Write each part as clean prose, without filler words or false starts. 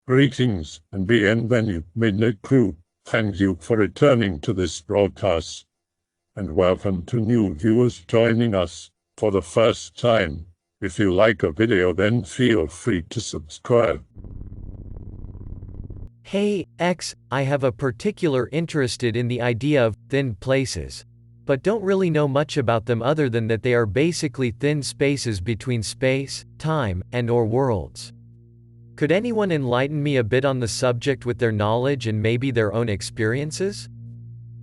Greetings and bienvenue, Midnight Crew. Thank you for returning to this broadcast, and welcome to new viewers joining us for the first time. If you like a video, then feel free to subscribe. Hey, X, I have a particular interested in the idea of thin places, but don't really know much about them other than that they are basically thin spaces between space, time, and/or worlds. Could anyone enlighten me a bit on the subject with their knowledge and maybe their own experiences?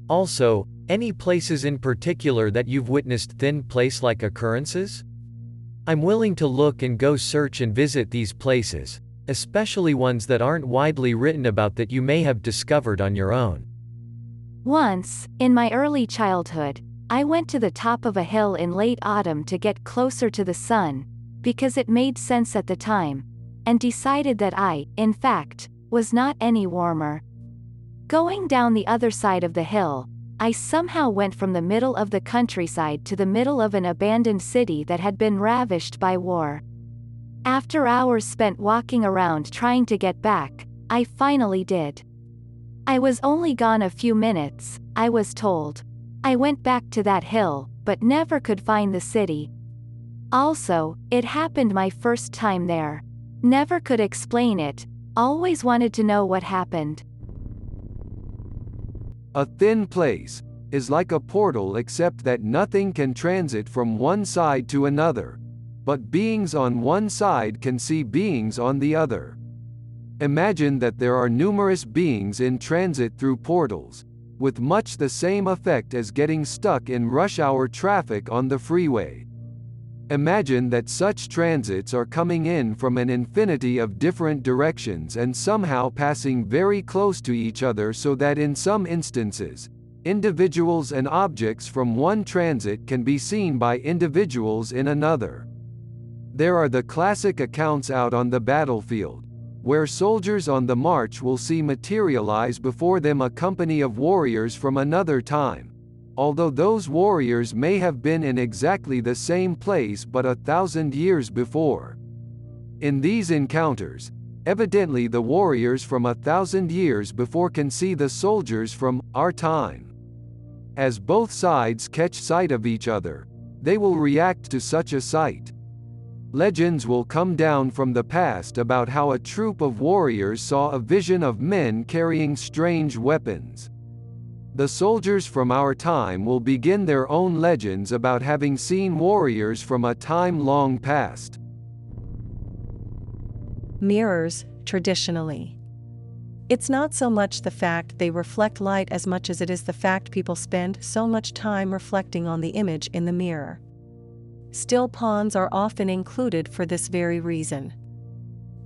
Also, any places in particular that you've witnessed thin place-like occurrences? I'm willing to look and go search and visit these places, especially ones that aren't widely written about that you may have discovered on your own. Once, in my early childhood, I went to the top of a hill in late autumn to get closer to the sun, because it made sense at the time, and decided that I, in fact, was not any warmer. Going down the other side of the hill, I somehow went from the middle of the countryside to the middle of an abandoned city that had been ravished by war. After hours spent walking around trying to get back, I finally did. I was only gone a few minutes, I was told. I went back to that hill, but never could find the city. Also, it happened my first time there. Never could explain it, always wanted to know what happened. A thin place is like a portal except that nothing can transit from one side to another, but beings on one side can see beings on the other. Imagine that there are numerous beings in transit through portals, with much the same effect as getting stuck in rush hour traffic on the freeway. Imagine that such transits are coming in from an infinity of different directions and somehow passing very close to each other, so that in some instances, individuals and objects from one transit can be seen by individuals in another. There are the classic accounts out on the battlefield, where soldiers on the march will see materialize before them a company of warriors from another time, although those warriors may have been in exactly the same place but 1,000 years before. In these encounters, evidently the warriors from 1,000 years before can see the soldiers from our time. As both sides catch sight of each other, they will react to such a sight. Legends will come down from the past about how a troop of warriors saw a vision of men carrying strange weapons. The soldiers from our time will begin their own legends about having seen warriors from a time long past. Mirrors, traditionally. It's not so much the fact they reflect light as much as it is the fact people spend so much time reflecting on the image in the mirror. Still ponds are often included for this very reason.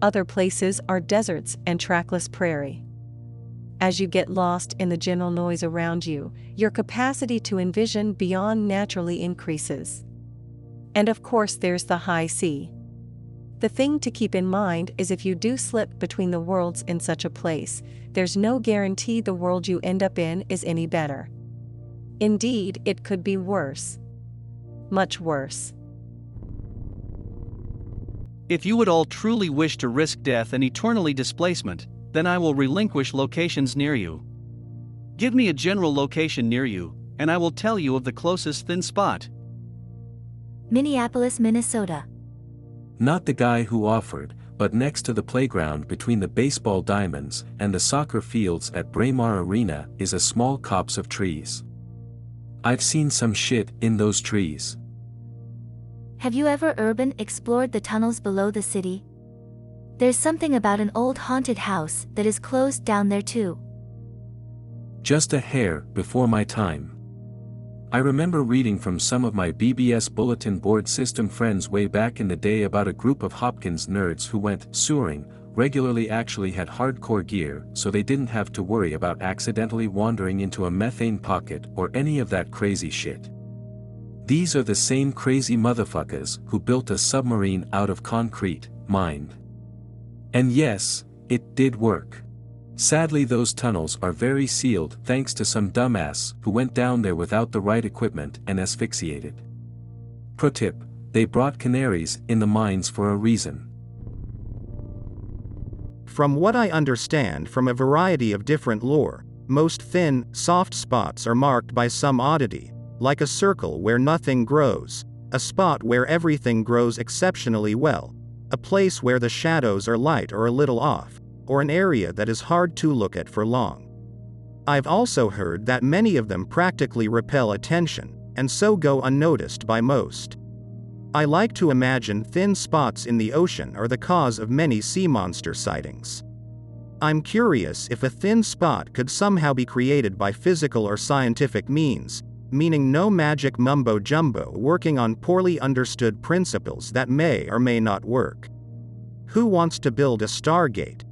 Other places are deserts and trackless prairie. As you get lost in the general noise around you, your capacity to envision beyond naturally increases. And of course there's the high sea. The thing to keep in mind is if you do slip between the worlds in such a place, there's no guarantee the world you end up in is any better. Indeed, it could be worse. Much worse. If you would all truly wish to risk death and eternally displacement, then I will relinquish locations near you. Give me a general location near you, and I will tell you of the closest thin spot. Minneapolis, Minnesota. Not the guy who offered, but next to the playground between the baseball diamonds and the soccer fields at Braemar Arena is a small copse of trees. I've seen some shit in those trees. Have you ever urban explored the tunnels below the city? There's something about an old haunted house that is closed down there too. Just a hair before my time. I remember reading from some of my BBS bulletin board system friends way back in the day about a group of Hopkins nerds who went soaring regularly, actually had hardcore gear, so they didn't have to worry about accidentally wandering into a methane pocket or any of that crazy shit. These are the same crazy motherfuckers who built a submarine out of concrete, mind. And yes, it did work. Sadly, those tunnels are very sealed thanks to some dumbass who went down there without the right equipment and asphyxiated. Pro tip, they brought canaries in the mines for a reason. From what I understand from a variety of different lore, most thin, soft spots are marked by some oddity, like a circle where nothing grows, a spot where everything grows exceptionally well, a place where the shadows are light or a little off, or an area that is hard to look at for long. I've also heard that many of them practically repel attention, and so go unnoticed by most. I like to imagine thin spots in the ocean are the cause of many sea monster sightings. I'm curious if a thin spot could somehow be created by physical or scientific means, meaning no magic mumbo-jumbo working on poorly understood principles that may or may not work. Who wants to build a Stargate?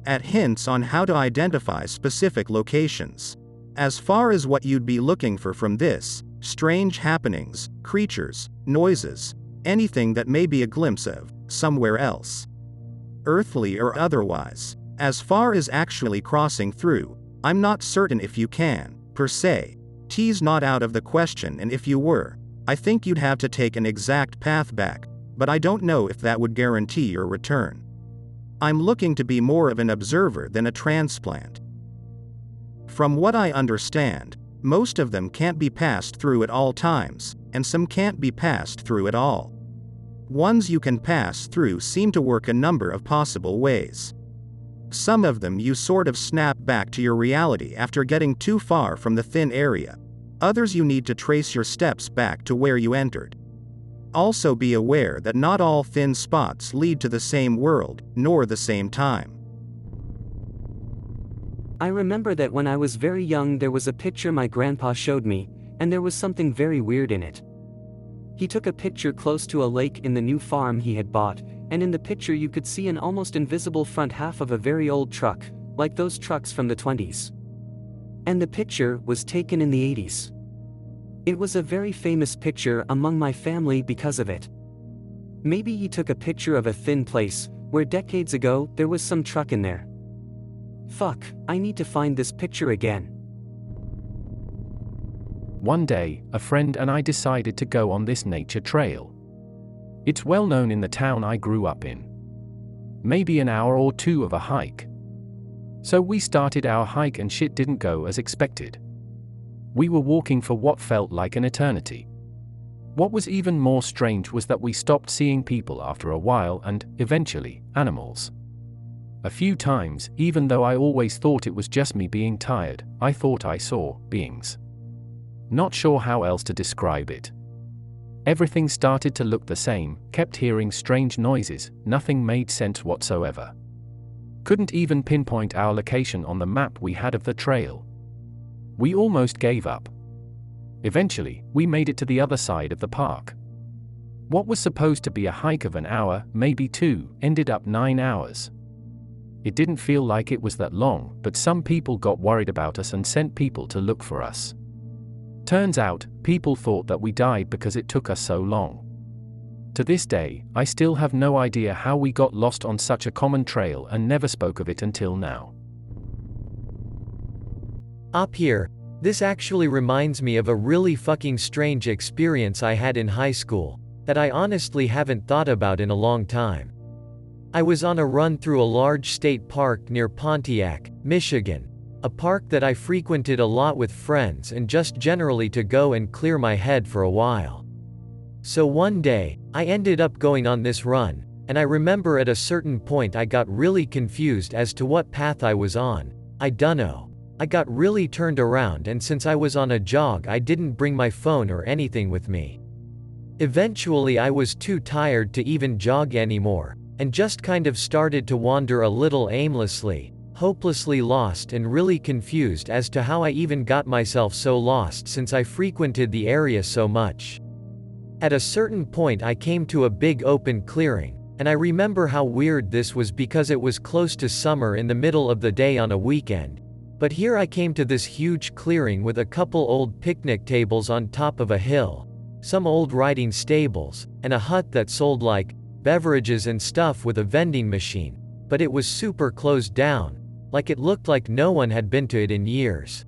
At hints on how to identify specific locations. As far as what you'd be looking for from this, strange happenings, creatures, noises, anything that may be a glimpse of somewhere else, earthly or otherwise. As far as actually crossing through, I'm not certain if you can, per se. T's not out of the question, and if you were, I think you'd have to take an exact path back, but I don't know if that would guarantee your return. I'm looking to be more of an observer than a transplant. From what I understand, most of them can't be passed through at all times, and some can't be passed through at all. Ones you can pass through seem to work a number of possible ways. Some of them you sort of snap back to your reality after getting too far from the thin area. Others you need to trace your steps back to where you entered. Also be aware that not all thin spots lead to the same world, nor the same time. I remember that when I was very young there was a picture my grandpa showed me, and there was something very weird in it. He took a picture close to a lake in the new farm he had bought, and in the picture you could see an almost invisible front half of a very old truck, like those trucks from the 20s. And the picture was taken in the 80s. It was a very famous picture among my family because of it. Maybe he took a picture of a thin place, where decades ago there was some truck in there. Fuck, I need to find this picture again. One day, a friend and I decided to go on this nature trail. It's well known in the town I grew up in. Maybe an hour or two of a hike. So we started our hike and shit didn't go as expected. We were walking for what felt like an eternity. What was even more strange was that we stopped seeing people after a while and, eventually, animals. A few times, even though I always thought it was just me being tired, I thought I saw beings. Not sure how else to describe it. Everything started to look the same, kept hearing strange noises, nothing made sense whatsoever. Couldn't even pinpoint our location on the map we had of the trail. We almost gave up. Eventually, we made it to the other side of the park. What was supposed to be a hike of an hour, maybe two, ended up 9 hours. It didn't feel like it was that long, but some people got worried about us and sent people to look for us. Turns out, people thought that we died because it took us so long. To this day, I still have no idea how we got lost on such a common trail and never spoke of it until now. Up here, this actually reminds me of a really fucking strange experience I had in high school, that I honestly haven't thought about in a long time. I was on a run through a large state park near Pontiac, Michigan. A park that I frequented a lot with friends and just generally to go and clear my head for a while. So one day, I ended up going on this run, and I remember at a certain point I got really confused as to what path I was on. I dunno. I got really turned around, and since I was on a jog I didn't bring my phone or anything with me. Eventually I was too tired to even jog anymore, and just kind of started to wander a little aimlessly, hopelessly lost and really confused as to how I even got myself so lost since I frequented the area so much. At a certain point I came to a big open clearing, and I remember how weird this was because it was close to summer in the middle of the day on a weekend. But here I came to this huge clearing with a couple old picnic tables on top of a hill, some old riding stables, and a hut that sold like beverages and stuff with a vending machine, but it was super closed down. Like it looked like no one had been to it in years.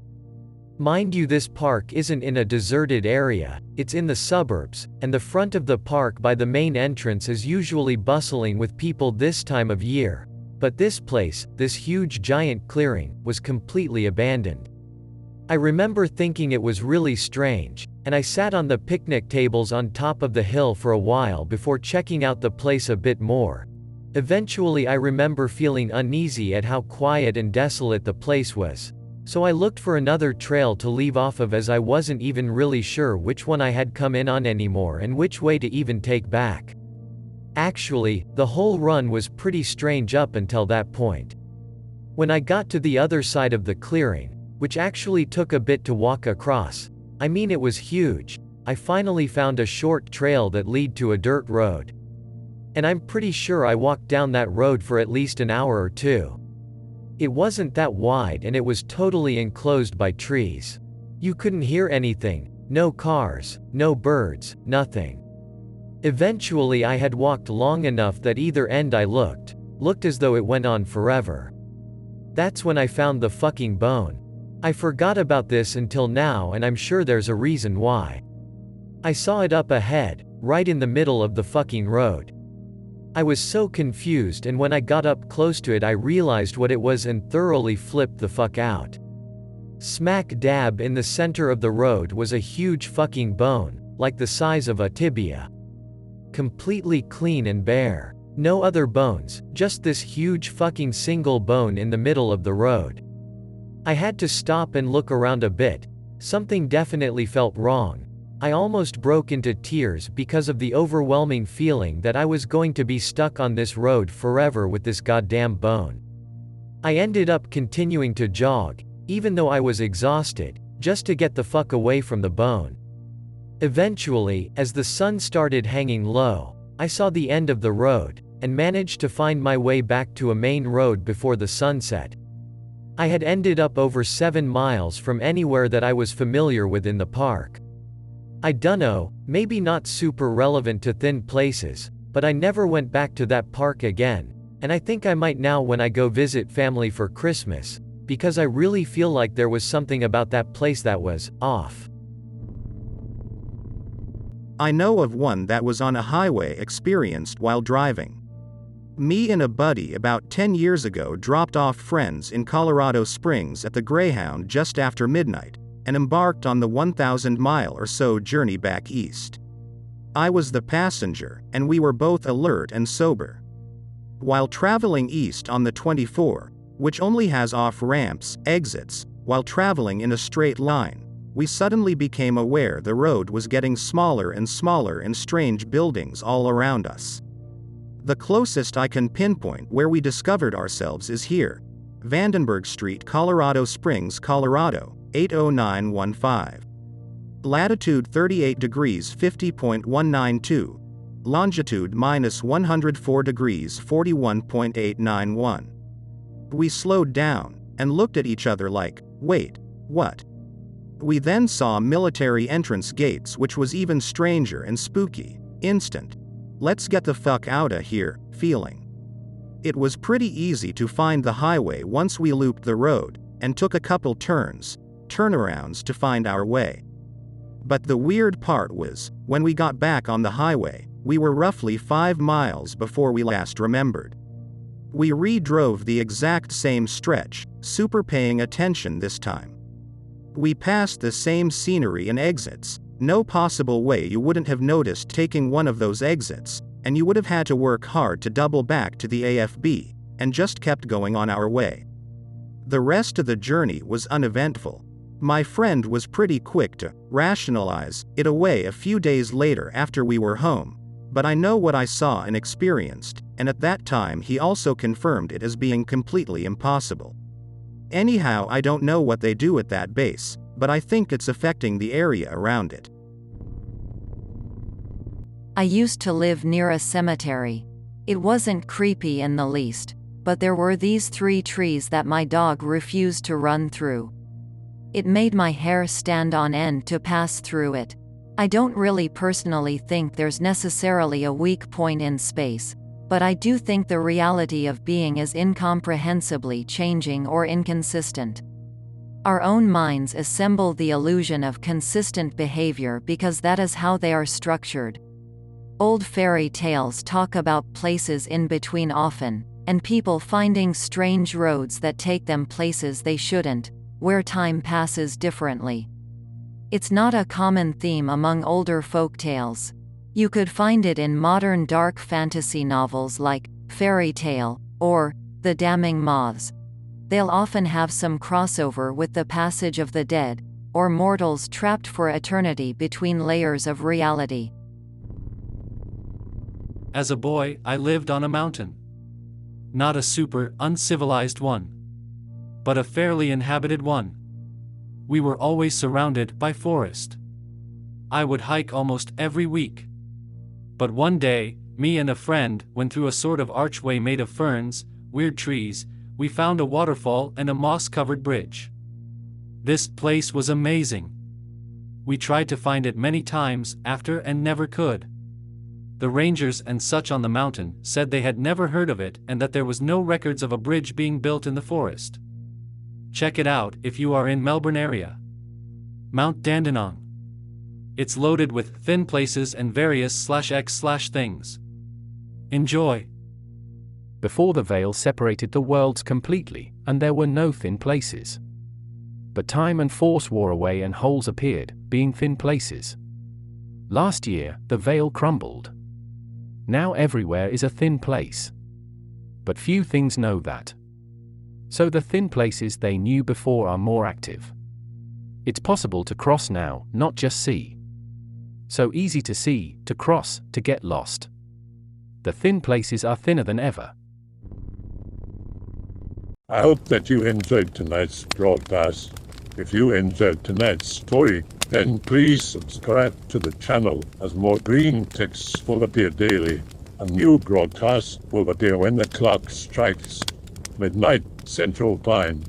Mind you, this park isn't in a deserted area, it's in the suburbs, and the front of the park by the main entrance is usually bustling with people this time of year. But this place, this huge giant clearing, was completely abandoned. I remember thinking it was really strange, and I sat on the picnic tables on top of the hill for a while before checking out the place a bit more. Eventually I remember feeling uneasy at how quiet and desolate the place was. So I looked for another trail to leave off of, as I wasn't even really sure which one I had come in on anymore and which way to even take back. Actually, the whole run was pretty strange up until that point. When I got to the other side of the clearing, which actually took a bit to walk across, I mean it was huge, I finally found a short trail that led to a dirt road. And I'm pretty sure I walked down that road for at least an hour or two. It wasn't that wide and it was totally enclosed by trees. You couldn't hear anything, no cars, no birds, nothing. Eventually I had walked long enough that either end I looked as though it went on forever. That's when I found the fucking bone. I forgot about this until now, and I'm sure there's a reason why. I saw it up ahead, right in the middle of the fucking road. I was so confused, and when I got up close to it I realized what it was and thoroughly flipped the fuck out. Smack dab in the center of the road was a huge fucking bone, like the size of a tibia. Completely clean and bare. No other bones, just this huge fucking single bone in the middle of the road. I had to stop and look around a bit. Something definitely felt wrong. I almost broke into tears because of the overwhelming feeling that I was going to be stuck on this road forever with this goddamn bone. I ended up continuing to jog, even though I was exhausted, just to get the fuck away from the bone. Eventually, as the sun started hanging low, I saw the end of the road, and managed to find my way back to a main road before the sunset. I had ended up over 7 miles from anywhere that I was familiar with in the park. I dunno, maybe not super relevant to thin places, but I never went back to that park again, and I think I might now when I go visit family for Christmas, because I really feel like there was something about that place that was off. I know of one that was on a highway experienced while driving. Me and a buddy about 10 years ago dropped off friends in Colorado Springs at the Greyhound just after midnight, and embarked on the 1,000-mile or so journey back east. I was the passenger, and we were both alert and sober. While traveling east on the 24, which only has off-ramps, exits, while traveling in a straight line, we suddenly became aware the road was getting smaller and smaller and strange buildings all around us. The closest I can pinpoint where we discovered ourselves is here. Vandenberg Street, Colorado Springs, Colorado, 80915. Latitude 38 degrees 50.192. Longitude minus 104 degrees 41.891. We slowed down, and looked at each other like, wait, what? We then saw military entrance gates, which was even stranger and spooky. Instant. Let's get the fuck outta here, feeling. It was pretty easy to find the highway once we looped the road, and took a couple turnarounds to find our way. But the weird part was, when we got back on the highway, we were roughly 5 miles before we last remembered. We re-drove the exact same stretch, super paying attention this time. We passed the same scenery and exits. No possible way you wouldn't have noticed taking one of those exits, and you would have had to work hard to double back to the AFB, and just kept going on our way. The rest of the journey was uneventful. My friend was pretty quick to rationalize it away a few days later after we were home, but I know what I saw and experienced, and at that time he also confirmed it as being completely impossible. Anyhow, I don't know what they do at that base, but I think it's affecting the area around it. I used to live near a cemetery. It wasn't creepy in the least, but there were these 3 trees that my dog refused to run through. It made my hair stand on end to pass through it. I don't really personally think there's necessarily a weak point in space, but I do think the reality of being is incomprehensibly changing or inconsistent. Our own minds assemble the illusion of consistent behavior because that is how they are structured. Old fairy tales talk about places in between often, and people finding strange roads that take them places they shouldn't, where time passes differently. It's not a common theme among older folk tales. You could find it in modern dark fantasy novels like Fairy Tale or The Damning Moths. They'll often have some crossover with the passage of the dead, or mortals trapped for eternity between layers of reality. As a boy, I lived on a mountain. Not a super uncivilized one, but a fairly inhabited one. We were always surrounded by forest. I would hike almost every week. But one day, me and a friend went through a sort of archway made of ferns, weird trees. We found a waterfall and a moss-covered bridge. This place was amazing. We tried to find it many times after and never could. The rangers and such on the mountain said they had never heard of it and that there was no records of a bridge being built in the forest. Check it out if you are in Melbourne area. Mount Dandenong. It's loaded with thin places and various /x/ things. Enjoy. Before the veil separated the worlds completely, and there were no thin places. But time and force wore away and holes appeared, being thin places. Last year, the veil crumbled. Now everywhere is a thin place. But few things know that. So the thin places they knew before are more active. It's possible to cross now, not just see. So easy to see, to cross, to get lost. The thin places are thinner than ever. I hope that you enjoyed tonight's broadcast. If you enjoyed tonight's story, then please subscribe to the channel, as more Greentexts will appear daily. A new broadcast will appear when the clock strikes midnight Central Time.